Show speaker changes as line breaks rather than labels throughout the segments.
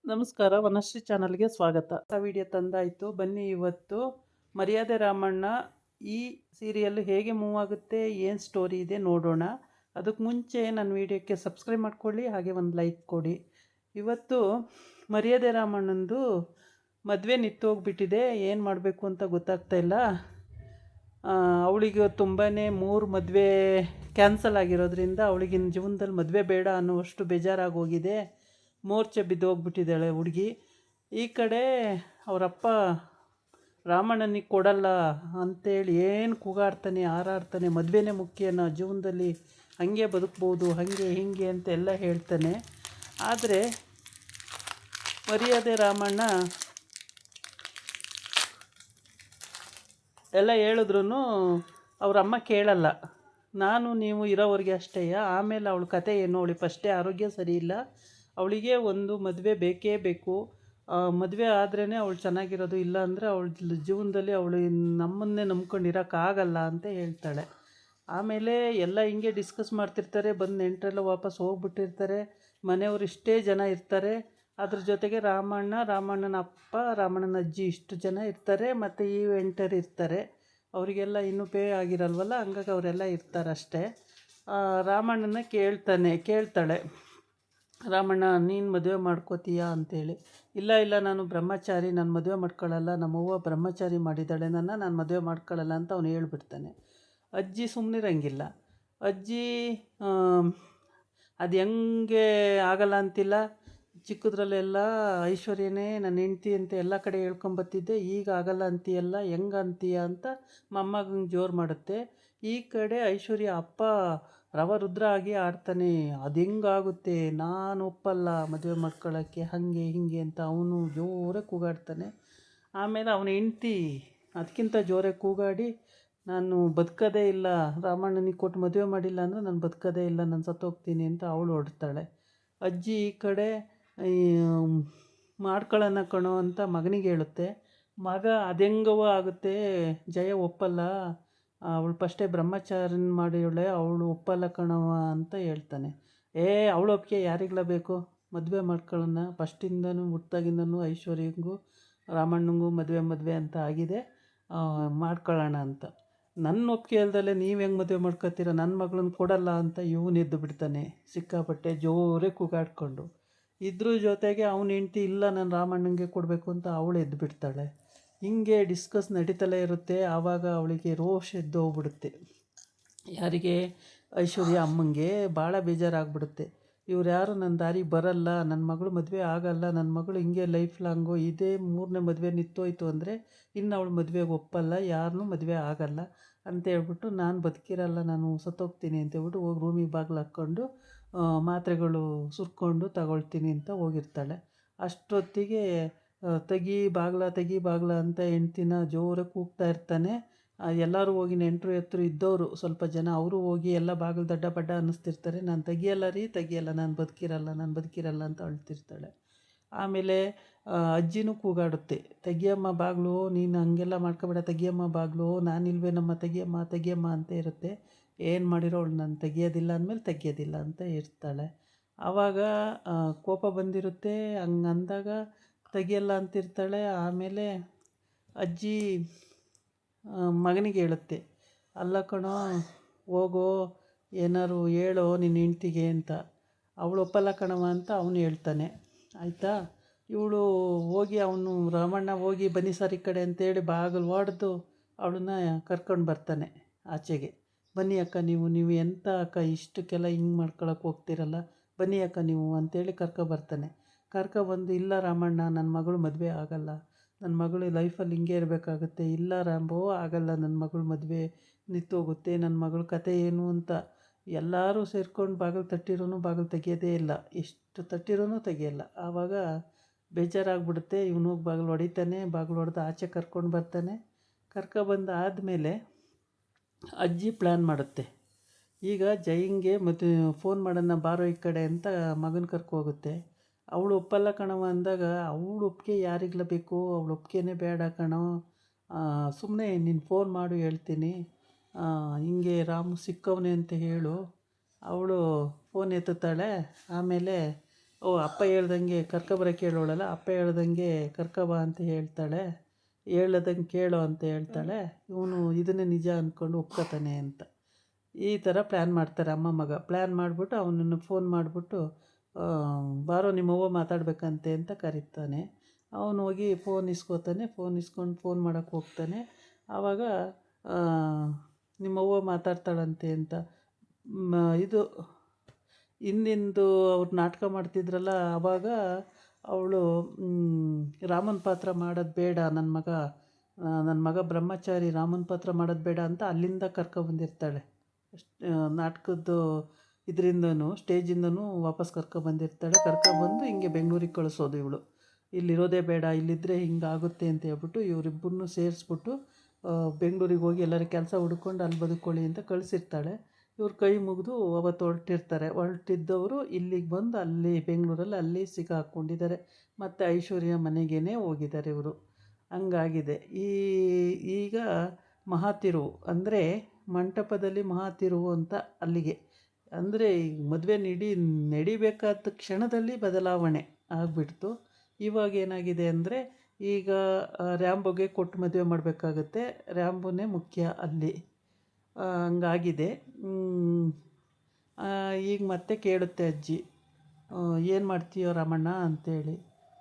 ನಮಸ್ಕಾರ, ವನಶ್ರೀ ಚಾನಲ್ಗೆ ಸ್ವಾಗತ. ವಿಡಿಯೋ ತಂದಾಯಿತು. ಬನ್ನಿ ಇವತ್ತು ಮರ್ಯಾದೆ ರಾಮಣ್ಣ ಈ ಸೀರಿಯಲ್ ಹೇಗೆ ಮೂವ್ ಆಗುತ್ತೆ, ಏನು ಸ್ಟೋರಿ ಇದೆ ನೋಡೋಣ. ಅದಕ್ಕೆ ಮುಂಚೆ ನನ್ನ ವಿಡಿಯೋಕ್ಕೆ ಸಬ್ಸ್ಕ್ರೈಬ್ ಮಾಡ್ಕೊಳ್ಳಿ, ಹಾಗೆ ಒಂದು ಲೈಕ್ ಕೊಡಿ. ಇವತ್ತು ಮರ್ಯಾದೆ ರಾಮಣ್ಣಂದು ಮದುವೆ ನಿಂತೋಗ್ಬಿಟ್ಟಿದೆ. ಏನು ಮಾಡಬೇಕು ಅಂತ ಗೊತ್ತಾಗ್ತಾ ಇಲ್ಲ. ಅವಳಿಗೆ ತುಂಬಾ 3 ಮದುವೆ ಕ್ಯಾನ್ಸಲ್ ಆಗಿರೋದ್ರಿಂದ ಅವಳಿಗಿನ ಜೀವನದಲ್ಲಿ ಮದುವೆ ಬೇಡ ಅನ್ನುವಷ್ಟು ಬೇಜಾರಾಗೋಗಿದೆ. ಮೋರ್ಚೆ ಬಿದ್ದೋಗ್ಬಿಟ್ಟಿದ್ದಾಳೆ ಹುಡುಗಿ. ಈ ಕಡೆ ಅವರಪ್ಪ ರಾಮಣ್ಣನಿಗೆ ಕೊಡಲ್ಲ ಅಂತೇಳಿ ಏನು ಕೂಗಾಡ್ತಾನೆ, ಹಾರಾಡ್ತಾನೆ. ಮದುವೆನೇ ಮುಖ್ಯನ ಜೀವನದಲ್ಲಿ, ಹಾಗೆ ಬದುಕ್ಬೋದು, ಹಾಗೆ ಹೀಗೆ ಅಂತ ಎಲ್ಲ ಹೇಳ್ತಾನೆ. ಆದರೆ ಮರ್ಯಾದೆ ರಾಮಣ್ಣ ಎಲ್ಲ ಹೇಳಿದ್ರೂ ಅವರಮ್ಮ ಕೇಳಲ್ಲ. ನಾನು ನೀವು ಇರೋವರೆಗೆ ಅಷ್ಟೇ. ಆಮೇಲೆ ಅವಳ ಕತೆ ಏನು, ಅವಳಿಗೆ ಫಸ್ಟೇ ಆರೋಗ್ಯ ಸರಿ ಇಲ್ಲ. ಅವಳಿಗೆ ಒಂದು ಮದುವೆ ಬೇಕೇ ಬೇಕು. ಮದುವೆ ಆದ್ರೇ ಅವಳು ಚೆನ್ನಾಗಿರೋದು, ಇಲ್ಲ ಅಂದರೆ ಅವಳ ಜೀವನದಲ್ಲಿ ಅವಳು ನಮ್ಮನ್ನೇ ನಂಬ್ಕೊಂಡಿರೋಕ್ಕಾಗಲ್ಲ ಅಂತ ಹೇಳ್ತಾಳೆ. ಆಮೇಲೆ ಎಲ್ಲ ಹಿಂಗೆ ಡಿಸ್ಕಸ್ ಮಾಡ್ತಿರ್ತಾರೆ. ಬಂದು ನೆಂಟರೆಲ್ಲ ವಾಪಸ್ ಹೋಗ್ಬಿಟ್ಟಿರ್ತಾರೆ. ಮನೆಯವರು ಇಷ್ಟೇ ಜನ ಇರ್ತಾರೆ. ಅದ್ರ ಜೊತೆಗೆ ರಾಮಣ್ಣನ ಅಪ್ಪ, ರಾಮಣ್ಣನ ಅಜ್ಜಿ ಇಷ್ಟು ಜನ ಇರ್ತಾರೆ. ಮತ್ತು ಈ ಎಂಟರು ಇರ್ತಾರೆ. ಅವರಿಗೆಲ್ಲ ಇನ್ನೂ ಪೇ ಆಗಿರಲ್ವಲ್ಲ, ಹಂಗಾಗಿ ಅವರೆಲ್ಲ ಇರ್ತಾರಷ್ಟೇ. ರಾಮಣ್ಣನ ಕೇಳ್ತಾಳೆ, ರಾಮಣ್ಣ ನೀನು ಮದುವೆ ಮಾಡ್ಕೋತೀಯಾ ಅಂತೇಳಿ. ಇಲ್ಲ ನಾನು ಬ್ರಹ್ಮಚಾರಿ, ನಾನು ಮದುವೆ ಮಾಡ್ಕೊಳ್ಳಲ್ಲ, ನಮ್ಮವ್ವ ಬ್ರಹ್ಮಚಾರಿ ಮಾಡಿದ್ದಾಳೆ, ನಾನು ಮದುವೆ ಮಾಡ್ಕೊಳ್ಳಲ್ಲ ಅಂತ ಅವನು ಹೇಳ್ಬಿಡ್ತಾನೆ. ಅಜ್ಜಿ ಸುಮ್ಮನಿರಂಗಿಲ್ಲ. ಅಜ್ಜಿ ಅದು ಹೆಂಗೆ ಆಗಲ್ಲ ಅಂತಿಲ್ಲ. ಚಿಕ್ಕದ್ರಲ್ಲೆಲ್ಲ ಐಶ್ವರ್ಯನೇ ನನ್ನ ಹೆಂಡ್ತಿ ಅಂತ ಎಲ್ಲ ಕಡೆ ಹೇಳ್ಕೊಂಬತ್ತಿದ್ದೆ, ಈಗ ಆಗಲ್ಲ ಅಂತೀಯಲ್ಲ, ಹೆಂಗೆ ಅಂತೀಯ ಅಂತ ಮೊಮ್ಮಗಂಗೆ ಜೋರು ಮಾಡುತ್ತೆ. ಈ ಕಡೆ ಐಶ್ವರ್ಯ ಅಪ್ಪ ರುದ್ರ ಆಗಿ ಆಡ್ತಾನೆ. ಅದು ಹೆಂಗಾಗುತ್ತೆ, ನಾನು ಒಪ್ಪಲ್ಲ ಮದುವೆ ಮಾಡ್ಕೊಳ್ಳೋಕ್ಕೆ, ಹಾಗೆ ಹೀಗೆ ಅಂತ ಅವನು ಜೋರಾಗಿ ಕೂಗಾಡ್ತಾನೆ. ಆಮೇಲೆ ಅವನ ಹೆಂಡ್ತಿ ಅದಕ್ಕಿಂತ ಜೋರಾಗಿ ಕೂಗಾಡಿ, ನಾನು ಬದುಕೋದೇ ಇಲ್ಲ, ರಾಮಣ್ಣನಿಗೆ ಕೊಟ್ಟು ಮದುವೆ ಮಾಡಿಲ್ಲ ಅಂದರೆ ನಾನು ಬದುಕೋದೇ ಇಲ್ಲ, ನಾನು ಸತ್ತೋಗ್ತೀನಿ ಅಂತ ಅವಳು ಹೊಡ್ತಾಳೆ. ಅಜ್ಜಿ ಈ ಕಡೆ ಮಾಡ್ಕೊಳ್ಳೋಣ ಕಣೋ ಅಂತ ಮಗನಿಗೆ ಹೇಳುತ್ತೆ. ಮಗ ಅದೆಂಗವ ಆಗುತ್ತೆ, ಜಯ ಒಪ್ಪಲ್ಲ, ಅವಳು ಫಸ್ಟೇ ಬ್ರಹ್ಮಚಾರಿನ ಮಾಡಿವಳೆ, ಅವಳು ಒಪ್ಪಲ್ಲ ಕಣವ ಅಂತ ಹೇಳ್ತಾನೆ. ಅವಳು ಒಪ್ಪಿಗೆ ಯಾರಿಗ್ಲ ಬೇಕು, ಮದುವೆ ಮಾಡ್ಕೊಳ್ಳೋಣ, ಫಸ್ಟಿಂದನೂ ಹುಟ್ಟಾಗಿಂದನೂ ಐಶ್ವರ್ಯಂಗೂ ರಾಮಣ್ಣಂಗೂ ಮದುವೆ ಅಂತ ಆಗಿದೆ, ಮಾಡ್ಕೊಳ್ಳೋಣ ಅಂತ. ನನ್ನ ಒಪ್ಪಿಗೆ ಹೇಳ್ದಲ್ಲೇ ನೀವು ಹೆಂಗೆ ಮದುವೆ ಮಾಡ್ಕೊತೀರ, ನನ್ನ ಮಗಳನ್ನ ಕೊಡಲ್ಲ ಅಂತ ಇವನು ಎದ್ದು ಬಿಡ್ತಾನೆ ಸಿಕ್ಕಾಪಟ್ಟೆ ಜೋರೇ ಕೂಗಾಡ್ಕೊಂಡು. ಇದ್ರ ಜೊತೆಗೆ ಅವನ ಹೆಂಡ್ತಿ ಇಲ್ಲ ನಾನು ರಾಮಣ್ಣಂಗೆ ಕೊಡಬೇಕು ಅಂತ ಅವಳು ಎದ್ದು ಬಿಡ್ತಾಳೆ. ಹಿಂಗೆ ಡಿಸ್ಕಸ್ ನಡೀತಲೇ ಇರುತ್ತೆ. ಆವಾಗ ಅವಳಿಗೆ ರೋಷ ಎದ್ದು ಹೋಗ್ಬಿಡುತ್ತೆ. ಯಾರಿಗೆ, ಐಶ್ವರ್ಯ ಅಮ್ಮಂಗೆ ಭಾಳ ಬೇಜಾರಾಗ್ಬಿಡುತ್ತೆ. ಇವ್ರು ಯಾರು ನನ್ನ ದಾರಿಗೆ ಬರಲ್ಲ, ನನ್ನ ಮಗಳು ಮದುವೆ ಆಗಲ್ಲ, ನನ್ನ ಮಗಳು ಹಿಂಗೆ ಲೈಫ್ ಲಾಂಗು ಇದೇ 3ನೇ ಮದುವೆ ನಿಂತೋಯ್ತು ಅಂದರೆ ಇನ್ನು ಅವಳು ಮದುವೆಗೆ ಒಪ್ಪಲ್ಲ, ಯಾರನ್ನೂ ಮದುವೆ ಆಗಲ್ಲ ಅಂತ ಹೇಳ್ಬಿಟ್ಟು, ನಾನು ಬದುಕಿರಲ್ಲ, ನಾನು ಸತ್ತೋಗ್ತೀನಿ ಅಂತೇಳ್ಬಿಟ್ಟು ಹೋಗಿ ರೂಮಿಗೆ ಬಾಗಿಲು ಹಾಕ್ಕೊಂಡು ಮಾತ್ರೆಗಳು ಸುರ್ಕೊಂಡು ತಗೊಳ್ತೀನಿ ಅಂತ ಹೋಗಿರ್ತಾಳೆ. ಅಷ್ಟೊತ್ತಿಗೆ ತೆಗಿ ಬಾಗ್ಲ ಅಂತ ಹೆಂಡ್ತಿನ ಜೋರಾಗಿ ಕೂಗ್ತಾ ಇರ್ತಾನೆ. ಎಲ್ಲರೂ ಹೋಗಿ ನೆಂಟರು ಎತ್ತರು ಇದ್ದವರು ಸ್ವಲ್ಪ ಜನ ಅವರು ಹೋಗಿ ಎಲ್ಲ ಬಾಗಿಲು ದಡ್ಡ ಬಡ್ಡ ಅನ್ನಿಸ್ತಿರ್ತಾರೆ. ನಾನು ತೆಗಿಯಲ್ಲ, ನಾನು ಬದುಕಿರಲ್ಲ ಅಂತ ಅಳ್ತಿರ್ತಾಳೆ. ಆಮೇಲೆ ಅಜ್ಜಿನೂ ಕೂಗಾಡುತ್ತೆ, ತೆಗಿಯಮ್ಮ ಬಾಗಿಲು, ನೀನು ಹಂಗೆಲ್ಲ ಮಾಡ್ಕೊಬೇಡ, ತೆಗಿಯಮ್ಮ ಬಾಗಿಲು, ನಾನಿಲ್ವೇನಮ್ಮ, ತೆಗಿಯಮ್ಮ ಅಂತ ಇರುತ್ತೆ. ಏನು ಮಾಡಿರೋ ಅವಳು ನಾನು ತೆಗಿಯೋದಿಲ್ಲ ಅಂದಮೇಲೆ ತೆಗಿಯೋದಿಲ್ಲ ಅಂತ ಇರ್ತಾಳೆ. ಆವಾಗ ಕೋಪ ಬಂದಿರುತ್ತೆ. ಹಂಗೆ ಅಂದಾಗ ತೆಗಿಯಲ್ಲ ಅಂತಿರ್ತಾಳೆ. ಆಮೇಲೆ ಅಜ್ಜಿ ಮಗನಿಗೆ ಹೇಳುತ್ತೆ, ಅಲ್ಲ ಕಣೋ, ಹೋಗೋ ಏನಾರು ಹೇಳೋ ನಿನ್ನ ಹೆಂಡ್ತಿಗೆ ಅಂತ. ಅವಳು ಒಪ್ಪಲ್ಲ ಕಣವ ಅಂತ ಅವನು ಹೇಳ್ತಾನೆ. ಆಯಿತಾ, ಇವಳು ಹೋಗಿ ರಾಮಣ್ಣ ಹೋಗಿ ಬನ್ನಿ ಸರ್ ಈ ಕಡೆ ಅಂತೇಳಿ ಬಾಗಿಲು ಹೊಡೆದು ಅವಳನ್ನ ಕರ್ಕೊಂಡು ಬರ್ತಾನೆ ಆಚೆಗೆ. ಬನ್ನಿ ಅಕ್ಕ, ನೀವು ಎಂಥ ಅಕ್ಕ ಇಷ್ಟಕ್ಕೆಲ್ಲ ಹಿಂಗೆ ಮಾಡ್ಕೊಳಕ್ಕೆ ಹೋಗ್ತಿರಲ್ಲ, ಬನ್ನಿ ಅಕ್ಕ ನೀವು ಅಂತೇಳಿ ಕರ್ಕೊಬರ್ತಾನೆ. ಕರ್ಕೊಬಂದು, ಇಲ್ಲ ರಾಮಣ್ಣ, ನನ್ನ ಮಗಳು ಮದುವೆ ಆಗಲ್ಲ, ನನ್ನ ಮಗಳು ಲೈಫಲ್ಲಿ ಹಿಂಗೆ ಇರಬೇಕಾಗುತ್ತೆ, ಇಲ್ಲ ರಾಂಬೋ ಆಗಲ್ಲ, ನನ್ನ ಮಗಳು ಮದುವೆ ನಿಂತೋಗುತ್ತೆ, ನನ್ನ ಮಗಳ ಕತೆ ಏನು ಅಂತ ಎಲ್ಲರೂ ಸೇರ್ಕೊಂಡು ಬಾಗಿಲು ತಟ್ಟಿರೋನು ಬಾಗಿಲು ತೆಗಿಯೋದೇ ಇಲ್ಲ, ಎಷ್ಟು ತಟ್ಟಿರೋನು ತೆಗಿಯಲ್ಲ. ಆವಾಗ ಬೇಜಾರಾಗ್ಬಿಡುತ್ತೆ. ಇವನು ಹೋಗಿ ಬಾಗಿಲು ಹೊಡಿತಾನೆ. ಬಾಗಿಲು ಹೊಡೆದು ಆಚೆ ಕರ್ಕೊಂಡು ಬರ್ತಾನೆ. ಕರ್ಕೊಬಂದು ಆದಮೇಲೆ ಅಜ್ಜಿ ಪ್ಲ್ಯಾನ್ ಮಾಡುತ್ತೆ. ಈಗ ಜೈಂಗೆ ಮತ್ತು ಫೋನ್ ಮಾಡೋಣ ಬಾರೋ ಈ ಕಡೆ ಅಂತ ಮಗನ ಕರ್ಕೋಗುತ್ತೆ. ಅವಳು ಒಪ್ಪಲ್ಲ ಕಣವ ಅಂದಾಗ, ಅವಳು ಒಪ್ಪಿಗೆ ಯಾರಿಗ್ಲ ಬೇಕು, ಅವಳು ಒಪ್ಪಿಗೆನೇ ಬೇಡ ಕಣೋ, ಸುಮ್ಮನೆ ನೀನು ಫೋನ್ ಮಾಡು ಹೇಳ್ತೀನಿ, ಹಿಂಗೆ ರಾಮು ಸಿಕ್ಕವನೆ ಅಂತ ಹೇಳು. ಅವಳು ಫೋನ್ ಎತ್ತುತ್ತಾಳೆ. ಆಮೇಲೆ ಓ ಅಪ್ಪ ಹೇಳ್ದಂಗೆ ಕರ್ಕೊಬರಕ್ಕೆ ಹೇಳೋಳಲ್ಲ, ಅಪ್ಪ ಹೇಳ್ದಂಗೆ ಕರ್ಕೊಬಾ ಅಂತ ಹೇಳ್ತಾಳೆ, ಹೇಳ್ದಂಗೆ ಕೇಳೋ ಅಂತ ಹೇಳ್ತಾಳೆ. ಇವನು ಇದನ್ನೇ ನಿಜ ಅಂದ್ಕೊಂಡು ಒಪ್ಕೋತಾನೆ ಅಂತ ಈ ಥರ ಪ್ಲ್ಯಾನ್ ಮಾಡ್ತಾರೆ ಅಮ್ಮ ಮಗ. ಪ್ಲ್ಯಾನ್ ಮಾಡಿಬಿಟ್ಟು ಅವನನ್ನು ಫೋನ್ ಮಾಡಿಬಿಟ್ಟು ಬಾರೋ ನಿಮ್ಮವ್ವ ಮಾತಾಡಬೇಕಂತೆ ಅಂತ ಕರೀತಾನೆ. ಅವನು ಹೋಗಿ ಫೋನ್ ಇಸ್ಕೋತಾನೆ. ಫೋನ್ ಇಸ್ಕೊಂಡು ಫೋನ್ ಮಾಡೋಕ್ಕೆ ಹೋಗ್ತಾನೆ. ಆವಾಗ ನಿಮ್ಮವ್ವ ಮಾತಾಡ್ತಾಳಂತೆ ಅಂತ ಇದು ಹಿಂದಿಂದು ಅವ್ರು ನಾಟಕ ಮಾಡ್ತಿದ್ರಲ್ಲ, ಆವಾಗ ಅವಳು ರಾಮನ ಪಾತ್ರ ಮಾಡೋದು ಬೇಡ, ನನ್ನ ಮಗ ಬ್ರಹ್ಮಚಾರಿ ರಾಮನ ಪಾತ್ರ ಮಾಡೋದು ಬೇಡ ಅಂತ ಅಲ್ಲಿಂದ ಕರ್ಕೊಬಂದಿರ್ತಾಳೆ. ನಾಟಕದ್ದು ಇದರಿಂದನೂ ಸ್ಟೇಜಿಂದನೂ ವಾಪಸ್ ಕರ್ಕೊಬಂದಿರ್ತಾಳೆ. ಕರ್ಕೊಬಂದು ಹಿಂಗೆ ಬೆಂಗಳೂರಿಗೆ ಕಳಿಸೋದು ಇವಳು. ಇಲ್ಲಿರೋದೇ ಬೇಡ, ಇಲ್ಲಿದ್ದರೆ ಹಿಂಗಾಗುತ್ತೆ ಅಂತ ಹೇಳ್ಬಿಟ್ಟು ಇವರಿಬ್ಬರನ್ನೂ ಸೇರಿಸ್ಬಿಟ್ಟು ಬೆಂಗಳೂರಿಗೆ ಹೋಗಿ ಎಲ್ಲರ ಕೆಲಸ ಹುಡ್ಕೊಂಡು ಅಲ್ಲಿ ಬದುಕೊಳ್ಳಿ ಅಂತ ಕಳಿಸಿರ್ತಾಳೆ. ಇವ್ರು ಕೈ ಮುಗಿದು ಅವತ್ತು ಹೊರಟಿದ್ದವರು ಇಲ್ಲಿಗೆ ಬಂದು ಅಲ್ಲಿ ಬೆಂಗಳೂರಲ್ಲಿ ಅಲ್ಲಿ ಸಿಕ್ಕಾಕ್ಕೊಂಡಿದ್ದಾರೆ. ಮತ್ತು ಐಶ್ವರ್ಯ ಮನೆಗೇ ಹೋಗಿದ್ದಾರೆ ಇವರು. ಹಂಗಾಗಿದೆ. ಈಗ ಮಹಾತಿರುವು ಅಂದರೆ ಮಂಟಪದಲ್ಲಿ ಮಹಾತಿರುವು ಅಂತ ಅಲ್ಲಿಗೆ. ಅಂದರೆ ಈಗ ಮದುವೆ ನಡಿಬೇಕಾದ ಕ್ಷಣದಲ್ಲಿ ಬದಲಾವಣೆ ಆಗಿಬಿಡ್ತು. ಇವಾಗ ಏನಾಗಿದೆ ಅಂದರೆ ಈಗ ರ್ಯಾಂಬೋಗೆ ಕೊಟ್ಟು ಮದುವೆ ಮಾಡಬೇಕಾಗತ್ತೆ. ರ್ಯಾಂಬೋನೇ ಮುಖ್ಯ ಅಲ್ಲಿ. ಹಂಗಾಗಿದೆ. ಈಗ ಮತ್ತೆ ಕೇಳುತ್ತೆ ಅಜ್ಜಿ, ಏನು ಮಾಡ್ತೀಯೋ ರಾಮಣ್ಣ ಅಂತೇಳಿ.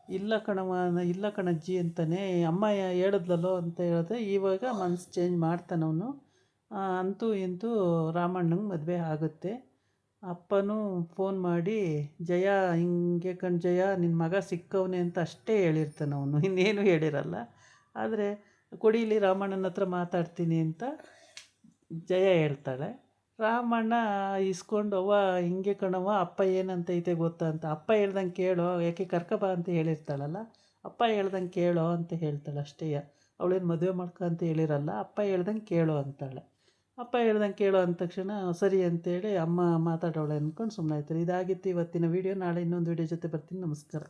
ಇಲ್ಲ ಕಣಜ್ಜಿ ಅಂತಾನೆ, ಅಮ್ಮ ಹೇಳಿದ್ಲಲ್ಲೋ ಅಂತ ಹೇಳಿದ್ರೆ ಇವಾಗ ಮನ್ಸು ಚೇಂಜ್ ಮಾಡ್ತಾನವನು. ಅಂತೂ ಇಂತೂ ರಾಮಣ್ಣಂಗೆ ಮದುವೆ ಆಗುತ್ತೆ. ಅಪ್ಪನೂ ಫೋನ್ ಮಾಡಿ, ಜಯ ಹಿಂಗೆ ಜಯ ನಿನ್ನ ಮಗ ಸಿಕ್ಕವನೆ ಅಂತ ಅಷ್ಟೇ ಹೇಳಿರ್ತಾನೆ ಅವನು, ಇನ್ನೇನು ಹೇಳಿರಲ್ಲ. ಆದರೆ ಕೊಡೀಲಿ ರಾಮಣ್ಣನ ಹತ್ರ ಮಾತಾಡ್ತೀನಿ ಅಂತ ಜಯ ಹೇಳ್ತಾಳೆ. ರಾಮಣ್ಣ ಇಸ್ಕೊಂಡು, ಅವ್ವ ಹಿಂಗೆ ಕಣವ್ವ, ಅಪ್ಪ ಏನಂತೈತೆ ಗೊತ್ತಾ ಅಂತ. ಅಪ್ಪ ಹೇಳ್ದಂಗೆ ಕೇಳೋ, ಯಾಕೆ ಕರ್ಕೊಬಾ ಅಂತ ಹೇಳಿರ್ತಾಳಲ್ಲ, ಅಪ್ಪ ಹೇಳ್ದಂಗೆ ಕೇಳೋ ಅಂತ ಹೇಳ್ತಾಳೆ ಅಷ್ಟೇ. ಅವಳೇನು ಮದುವೆ ಮಾಡ್ಕೊ ಅಂತ ಹೇಳಿರಲ್ಲ, ಅಪ್ಪ ಹೇಳ್ದಂಗೆ ಕೇಳೋ ಅಂತಾಳೆ. ಅಪ್ಪ ಹೇಳ್ದಂಗೆ ಕೇಳೋ ಅಂದ ತಕ್ಷಣ ಸರಿ ಅಂತೇಳಿ ಅಮ್ಮ ಮಾತಾಡೋಳೆ ಅಂದ್ಕೊಂಡು ಸುಮ್ಮನೆ ಆಯ್ತಾರೆ. ಇದಾಗಿತ್ತು ಇವತ್ತಿನ ವೀಡಿಯೋ. ನಾಳೆ ಇನ್ನೊಂದು ವೀಡಿಯೋ ಜೊತೆ ಬರ್ತೀನಿ. ನಮಸ್ಕಾರ.